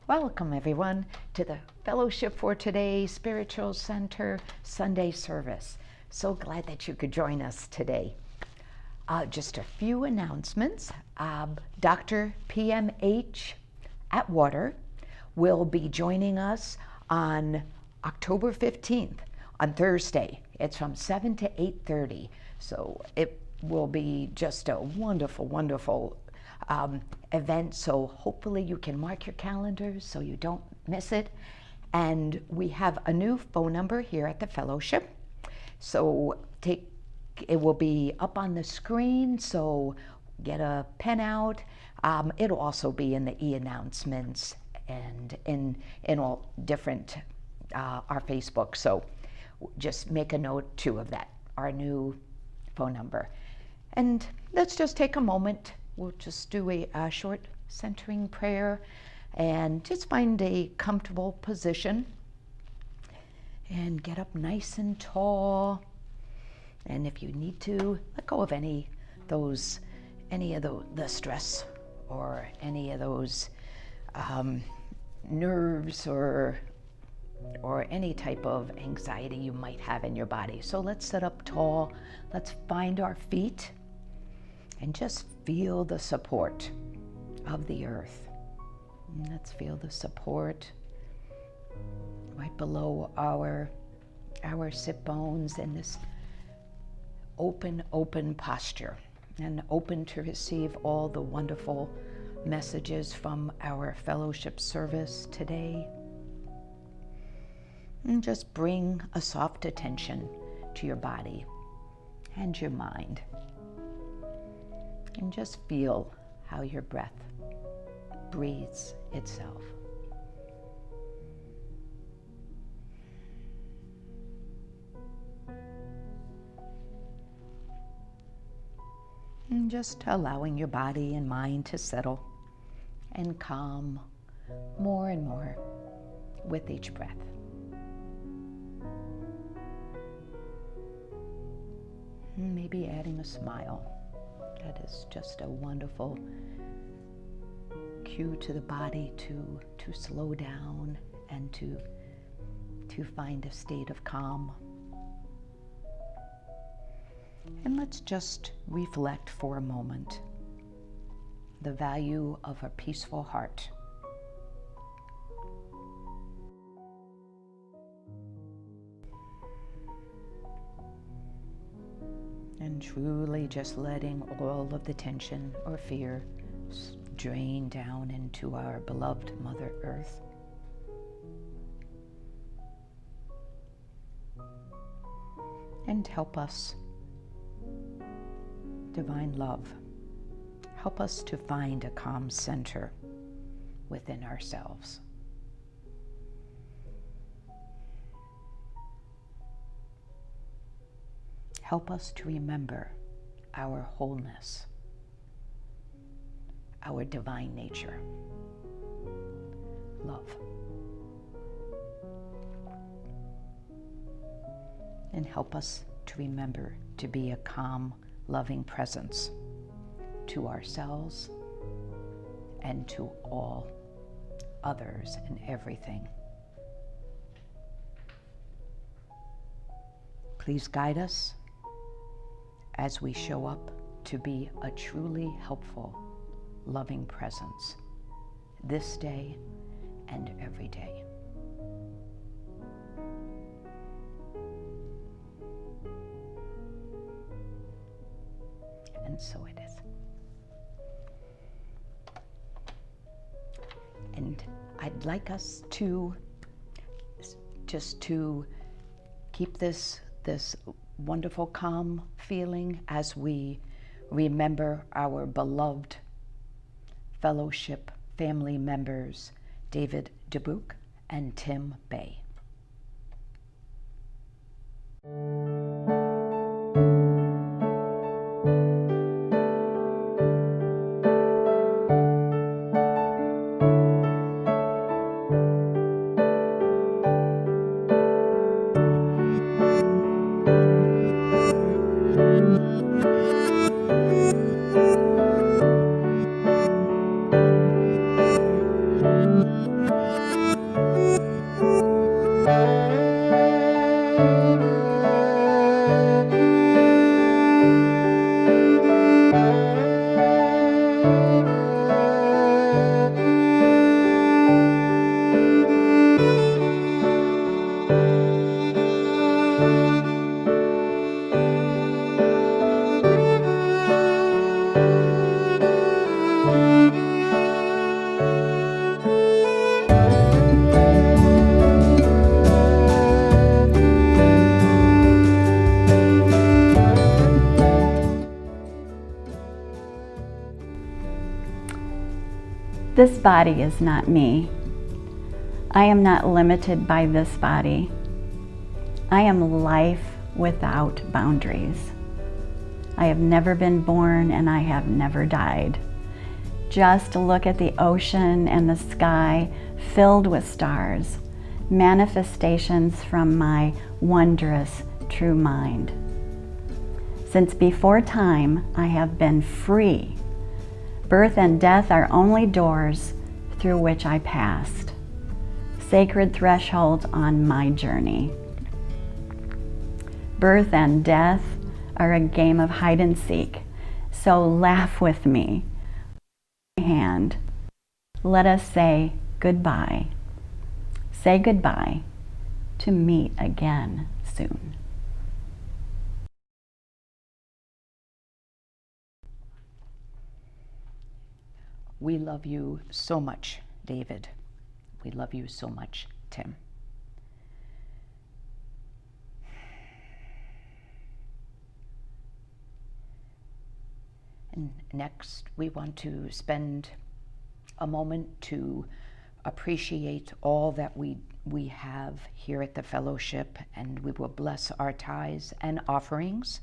Welcome, everyone, to the Fellowship for Today Spiritual Center Sunday service. So glad that you could join us today. Just a few announcements. Dr. PMH Atwater will be joining us on October 15th, on Thursday. It's from 7 to 8:30. So it will be just a wonderful, wonderful event, so hopefully you can mark your calendars so you don't miss it. And we have a new phone number here at the Fellowship, so it will be up on the screen, so get a pen out. It'll also be in the e-announcements and in all different our Facebook, so just make a note too of that, our new phone number. And let's just take a moment. We'll just do a short centering prayer and just find a comfortable position and get up nice and tall. And if you need to, let go of any of the stress or any of those nerves or any type of anxiety you might have in your body. So let's sit up tall. Let's find our feet and just feel the support of the earth. Let's feel the support right below our sit bones in this open posture, and open to receive all the wonderful messages from our fellowship service today. And just bring a soft attention to your body and your mind. And just feel how your breath breathes itself. And just allowing your body and mind to settle and calm more and more with each breath. And maybe adding a smile. That is just a wonderful cue to the body to slow down and to find a state of calm. And let's just reflect for a moment the value of a peaceful heart. And truly just letting all of the tension or fear drain down into our beloved Mother Earth. And help us, Divine Love, help us to find a calm center within ourselves. Help us to remember our wholeness, our divine nature, love. And help us to remember to be a calm, loving presence to ourselves and to all others and everything. Please guide us as we show up to be a truly helpful, loving presence this day and every day. And so it is. And I'd like us to just to keep this wonderful calm feeling as we remember our beloved fellowship family members, David Dubuque and Tim Bay. This body is not me. I am not limited by this body. I am life without boundaries. I have never been born and I have never died. Just look at the ocean and the sky filled with stars, manifestations from my wondrous true mind. Since before time, I have been free. Birth and death are only doors through which I passed, sacred thresholds on my journey. Birth and death are a game of hide and seek, so laugh with me. Hand. Let us say goodbye. Say goodbye to meet again soon. We love you so much, David. We love you so much, Tim. And next, we want to spend a moment to appreciate all that we have here at the fellowship, and we will bless our tithes and offerings.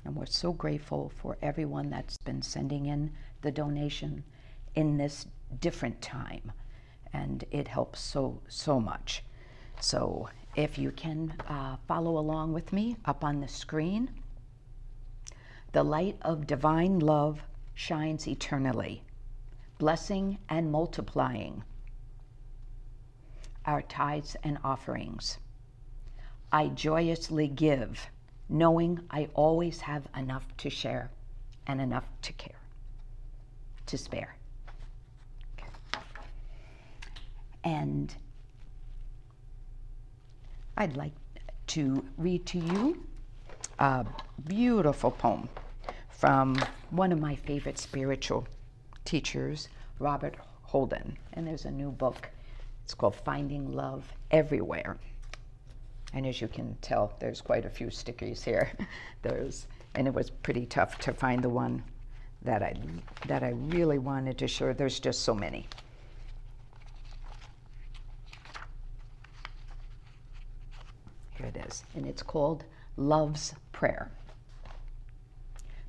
And we're so grateful for everyone that's been sending in the donation in this different time, and it helps so much. So if you can follow along with me up on the screen. The light of divine love shines eternally, blessing and multiplying our tithes and offerings. I joyously give, knowing I always have enough to share and enough to care, to spare. Okay. And I'd like to read to you a beautiful poem from one of my favorite spiritual teachers, Robert Holden. And there's a new book. It's called Finding Love Everywhere. And as you can tell, there's quite a few stickies here. And it was pretty tough to find the one that I really wanted to share. There's just so many. Here it is, and it's called Love's Prayer.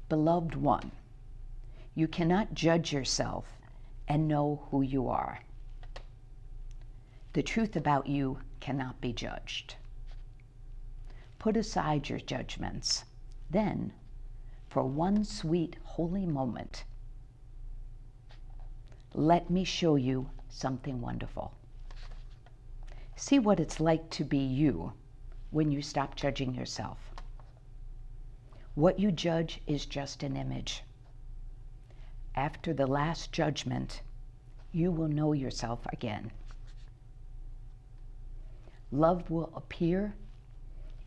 Beloved one, you cannot judge yourself and know who you are. The truth about you cannot be judged. Put aside your judgments. Then, for one sweet, holy moment, let me show you something wonderful. See what it's like to be you when you stop judging yourself. What you judge is just an image. After the last judgment, you will know yourself again. Love will appear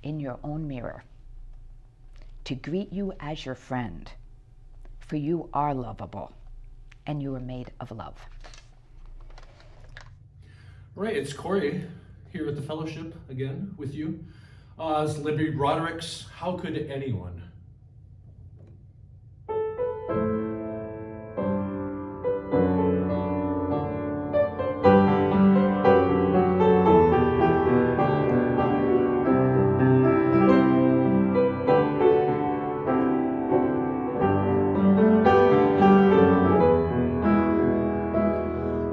in your own mirror to greet you as your friend, for you are lovable and you are made of love. Right, it's Corey here at the fellowship again with you. It's Libby Broderick's How Could Anyone?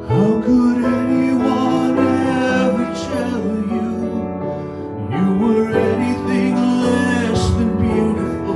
How could anyone ever tell you you were anything less than beautiful?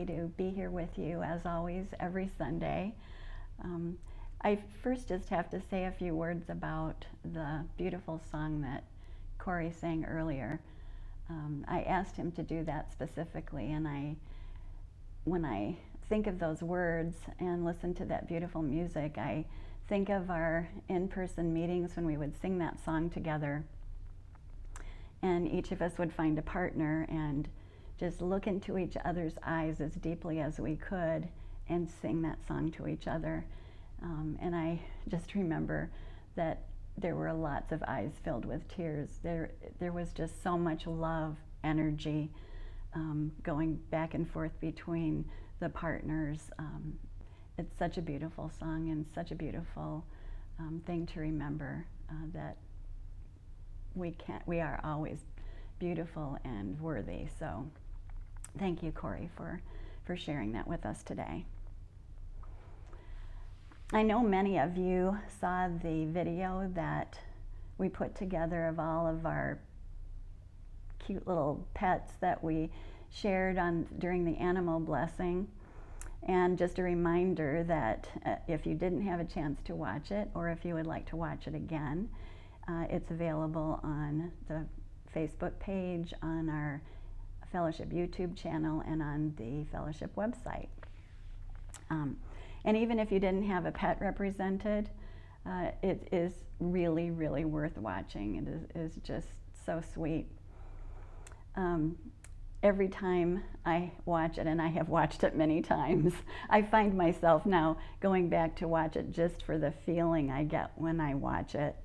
to be here with you as always every Sunday. I first just have to say a few words about the beautiful song that Corey sang earlier. I asked him to do that specifically, and when I think of those words and listen to that beautiful music, I think of our in-person meetings when we would sing that song together, and each of us would find a partner and just look into each other's eyes as deeply as we could and sing that song to each other. And I just remember that there were lots of eyes filled with tears. There was just so much love, energy, going back and forth between the partners. It's such a beautiful song and such a beautiful thing to remember, that we are always beautiful and worthy. So thank you, Corey, for sharing that with us today. I know many of you saw the video that we put together of all of our cute little pets that we shared during the animal blessing. And just a reminder that if you didn't have a chance to watch it, or if you would like to watch it again, it's available on the Facebook page, on our Fellowship YouTube channel, and on the Fellowship website. And even if you didn't have a pet represented, it is really, really worth watching. It is just so sweet. Every time I watch it, and I have watched it many times, I find myself now going back to watch it just for the feeling I get when I watch it.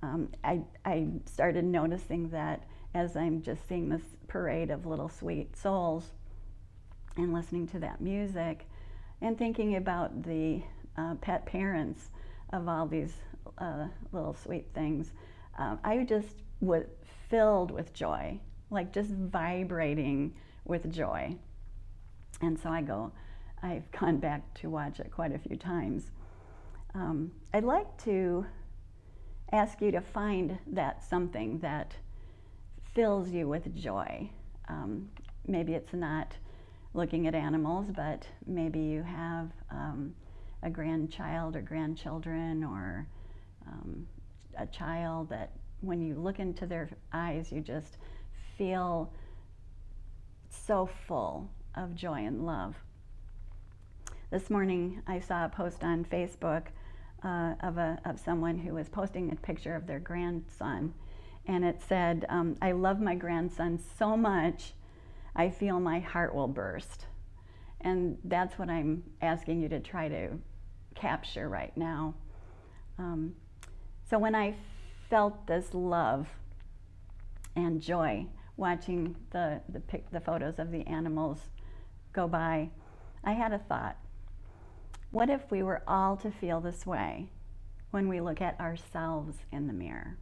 I started noticing that as I'm just seeing this parade of little sweet souls and listening to that music and thinking about the pet parents of all these little sweet things, I just was filled with joy, like just vibrating with joy. And so I've gone back to watch it quite a few times. I'd like to ask you to find that something that fills you with joy. Maybe it's not looking at animals, but maybe you have a grandchild or grandchildren, or a child that when you look into their eyes, you just feel so full of joy and love. This morning I saw a post on Facebook of someone who was posting a picture of their grandson, and it said, I love my grandson so much I feel my heart will burst. And that's what I'm asking you to try to capture right now. So when I felt this love and joy watching the photos of the animals go by, I had a thought. What if we were all to feel this way when we look at ourselves in the mirror?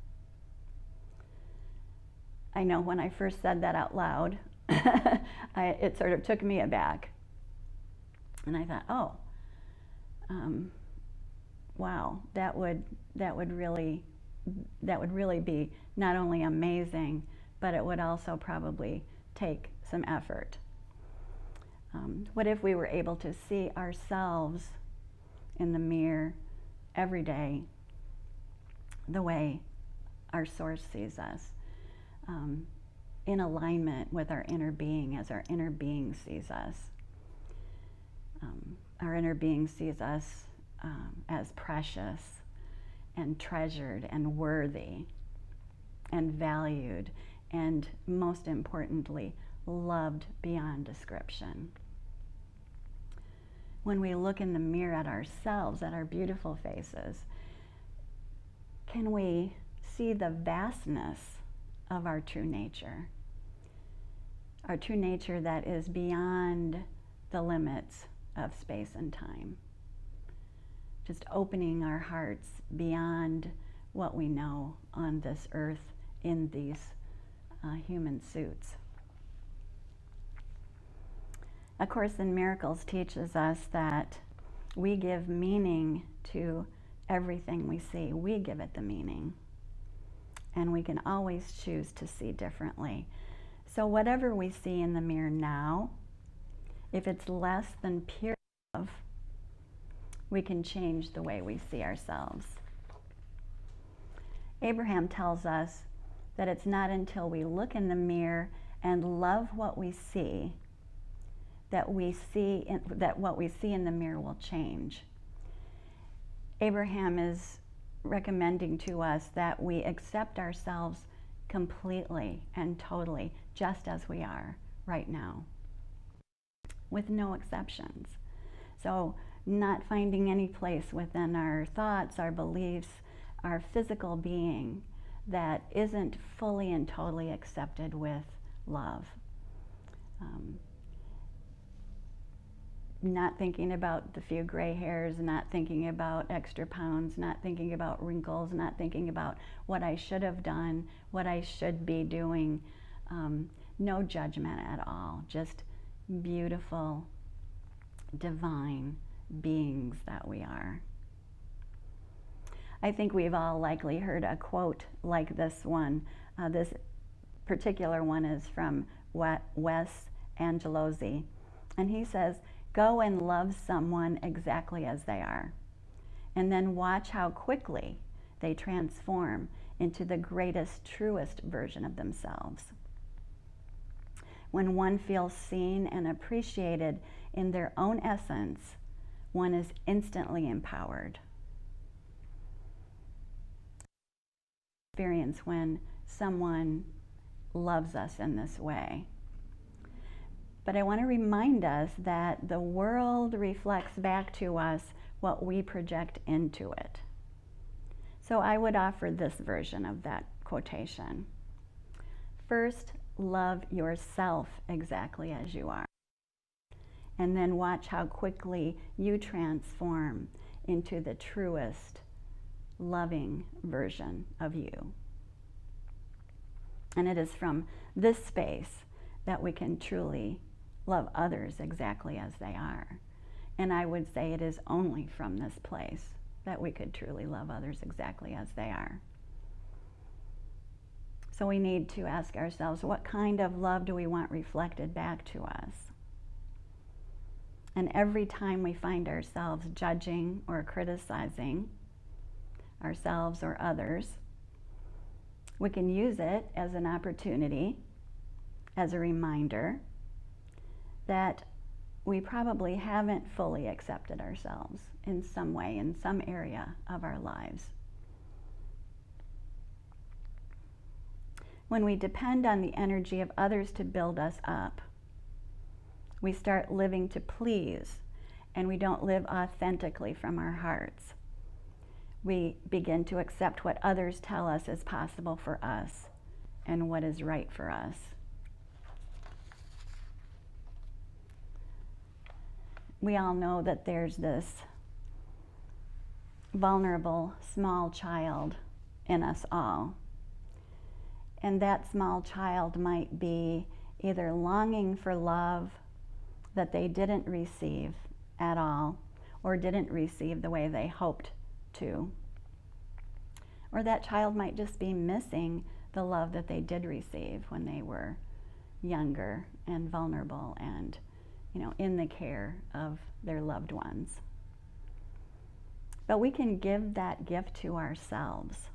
I know when I first said that out loud, it sort of took me aback. And I thought, oh, wow, that would really be not only amazing, but it would also probably take some effort. What if we were able to see ourselves in the mirror every day the way our Source sees us, in alignment with our inner being as our inner being sees us. Our inner being sees us as precious and treasured and worthy and valued, and most importantly, loved beyond description. When we look in the mirror at ourselves, at our beautiful faces, can we see the vastness of our true nature? Our true nature that is beyond the limits of space and time. Just opening our hearts beyond what we know on this earth in these human suits. A Course in Miracles teaches us that we give meaning to everything we see. We give it the meaning. And we can always choose to see differently. So whatever we see in the mirror now, if it's less than pure love, we can change the way we see ourselves. Abraham tells us that it's not until we look in the mirror and love what we see that what we see in the mirror will change. Abraham is recommending to us that we accept ourselves completely and totally just as we are right now, with no exceptions. So not finding any place within our thoughts, our beliefs, our physical being that isn't fully and totally accepted with love. Not thinking about the few gray hairs, not thinking about extra pounds, not thinking about wrinkles, not thinking about what I should have done, what I should be doing. No judgment at all, just beautiful, divine beings that we are. I think we've all likely heard a quote like this one. This particular one is from Wes Angelozzi, and he says, "Go and love someone exactly as they are, and then watch how quickly they transform into the greatest, truest version of themselves. When one feels seen and appreciated in their own essence, one is instantly empowered." Experience when someone loves us in this way. But I want to remind us that the world reflects back to us what we project into it. So I would offer this version of that quotation. First, love yourself exactly as you are, and then watch how quickly you transform into the truest, loving version of you. And it is from this space that we can truly love others exactly as they are. And I would say it is only from this place that we could truly love others exactly as they are. So we need to ask ourselves, what kind of love do we want reflected back to us? And every time we find ourselves judging or criticizing ourselves or others, we can use it as an opportunity, as a reminder that we probably haven't fully accepted ourselves in some way, in some area of our lives. When we depend on the energy of others to build us up, we start living to please, and we don't live authentically from our hearts. We begin to accept what others tell us is possible for us and what is right for us. We all know that there's this vulnerable small child in us all. And that small child might be either longing for love that they didn't receive at all, or didn't receive the way they hoped to. Or that child might just be missing the love that they did receive when they were younger and vulnerable and, in the care of their loved ones. But we can give that gift to ourselves.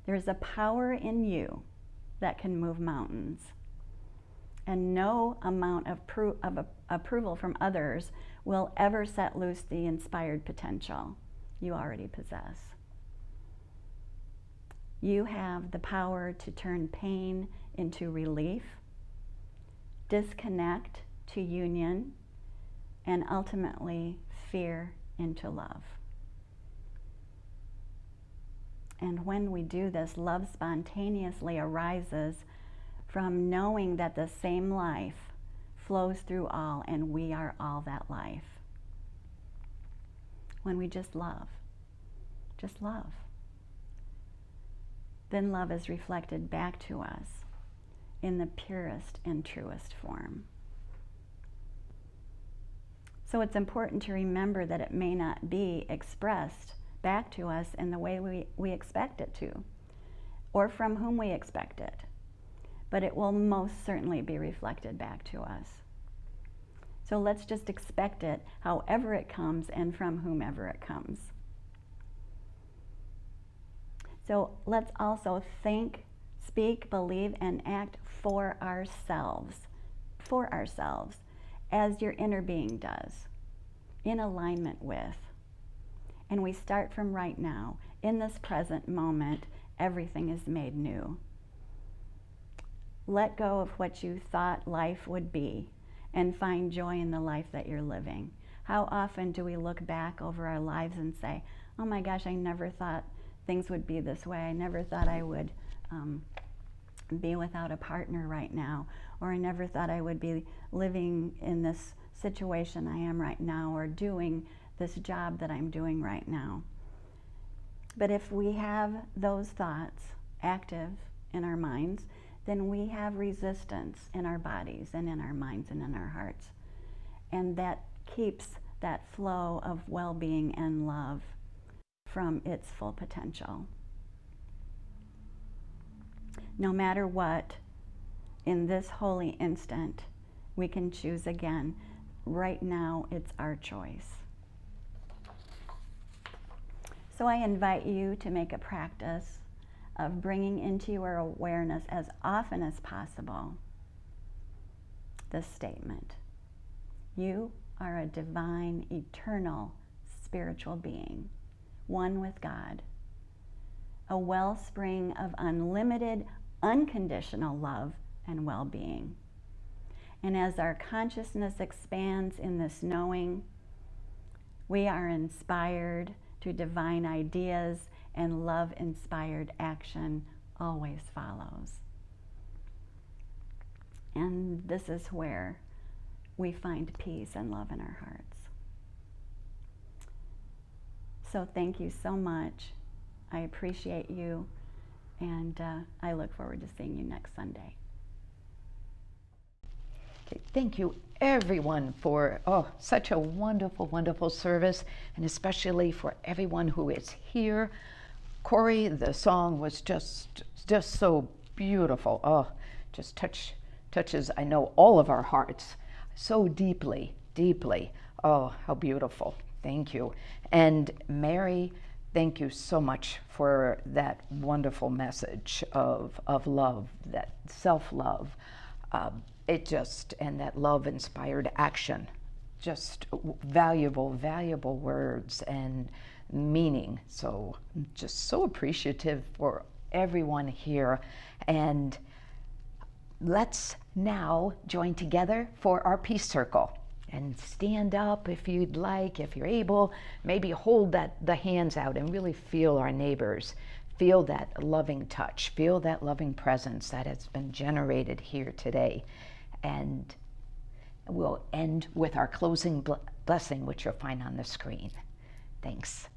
There's a power in you that can move mountains. And no amount of approval from others will ever set loose the inspired potential you already possess. You have the power to turn pain into relief, disconnect to union, and ultimately fear into love. And when we do this, love spontaneously arises from knowing that the same life flows through all, and we are all that life. When we just love, then love is reflected back to us in the purest and truest form. So it's important to remember that it may not be expressed back to us in the way we expect it to, or from whom we expect it, but it will most certainly be reflected back to us. So let's just expect it however it comes and from whomever it comes. So let's also think, speak, believe, and act for ourselves, as your inner being does, in alignment with. And we start from right now. In this present moment, everything is made new. Let go of what you thought life would be and find joy in the life that you're living. How often do we look back over our lives and say, oh my gosh, I never thought things would be this way. I never thought I would be without a partner right now, or I never thought I would be living in this situation I am right now, or doing this job that I'm doing right now. But if we have those thoughts active in our minds, then we have resistance in our bodies and in our minds and in our hearts. And that keeps that flow of well-being and love from its full potential. No matter what, in this holy instant, we can choose again. Right now, it's our choice. So I invite you to make a practice of bringing into your awareness as often as possible this statement: you are a divine, eternal, spiritual being, one with God, a wellspring of unlimited, unconditional love and well-being. And as our consciousness expands in this knowing, we are inspired to divine ideas, and love-inspired action always follows. And this is where we find peace and love in our hearts. So thank you so much. I appreciate you, and I look forward to seeing you next Sunday. Okay, thank you everyone for such a wonderful, wonderful service, and especially for everyone who is here. Corey, the song was just so beautiful. Oh, just touches, I know, all of our hearts so deeply, deeply. Oh, how beautiful. Thank you. And Mary, thank you so much for that wonderful message of love, that self-love. And that love-inspired action. Just valuable, valuable words and meaning. So I'm just so appreciative for everyone here. And let's now join together for our peace circle. And stand up if you'd like, if you're able. Maybe hold the hands out and really feel our neighbors. Feel that loving touch. Feel that loving presence that has been generated here today. And we'll end with our closing blessing, which you'll find on the screen. Thanks.